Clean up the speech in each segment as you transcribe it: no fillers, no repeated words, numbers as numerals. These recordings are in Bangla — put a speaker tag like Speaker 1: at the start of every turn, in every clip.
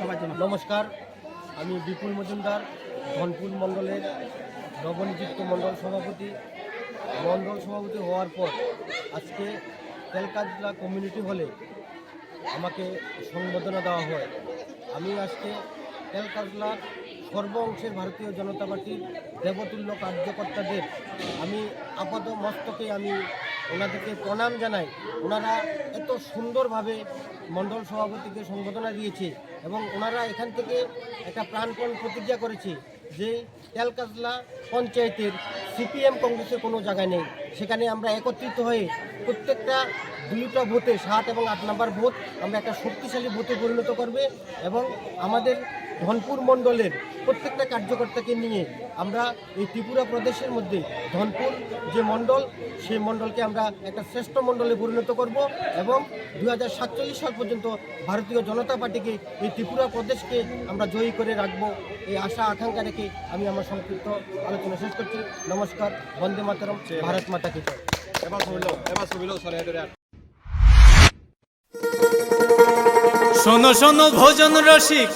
Speaker 1: নমস্কার, আমি বিপুল মজুমদার, ধনপুর মণ্ডলের নবনিযুক্ত মণ্ডল সভাপতি হওয়ার পর আজকে তেলকাজলা কমিউনিটি হলে আমাকে সংবর্ধনা দেওয়া হয়। আমি আজকে তেলকাজলার সর্ব অংশের ভারতীয় জনতা পার্টির দেবতুল্য কার্যকর্তাদের আমি আপাত মস্তকে আমি ওনাদেরকে প্রণাম জানাই। ওনারা এত সুন্দরভাবে মণ্ডল সভাপতিকে সংবর্ধনা দিয়েছে এবং ওনারা এখান থেকে একটা প্রাণপণ প্রতিজ্ঞা করেছে যে তেলকাজলা পঞ্চায়েতের সিপিএম কংগ্রেসের কোনো জায়গায় নেই। সেখানে আমরা একত্রিত হয়ে প্রত্যেকটা দুইটা ভোটে 7 এবং 8 নম্বর ভোট আমরা একটা শক্তিশালী ভোটে পরিণত করবে এবং আমাদের ধনপুর মণ্ডলের প্রত্যেকটা কার্যকর্তাকে নিয়ে আমরা এই ত্রিপুরা প্রদেশের মধ্যে ধনপুর যে মণ্ডল সেই মণ্ডলকে আমরা একটা শ্রেষ্ঠ মণ্ডলে পরিণত করব এবং 2047 সাল পর্যন্ত ভারতীয় জনতা পার্টিকে এই ত্রিপুরা প্রদেশকে আমরা জয়ী করে রাখব। এই আশা আকাঙ্ক্ষা রেখে আমি আমার সংক্ষিপ্ত আলোচনা শেষ করছি। নমস্কার, বন্দে মাতরম, ভারত মাতা কি জয়।
Speaker 2: শোনো শোনো ভোজন রসিক,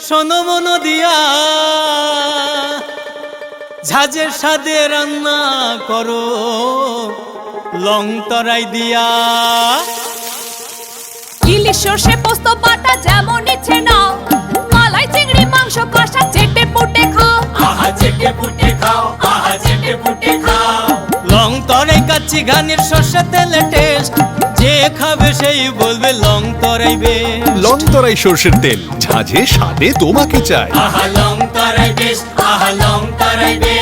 Speaker 2: শোনো মন দিয়া, ঝাঁঝের স্বাদে রান্না করো লং তরাই দিয়া।
Speaker 3: ইলিশ সর্ষে পোস্ত বাটা যেমন ইচ্ছে নাও, মালাই চিংড়ি মাংস কষা চেটে পুটে খাও,
Speaker 2: আহা চেটে পুটে খাও, আহা চেটে পুটে খাও। লং তরাই কাচ্চি ঘানির সর্ষে তেলে টেস্ট, যে খাবে সেই বলবে লং তরাই বেশ।
Speaker 4: লং তরাই সর্ষের তেল, ঝাঁঝে স্বাদে তোমাকে চাই।
Speaker 2: আহা লং তরাই বেশ, আহা লং তরাই বেশ।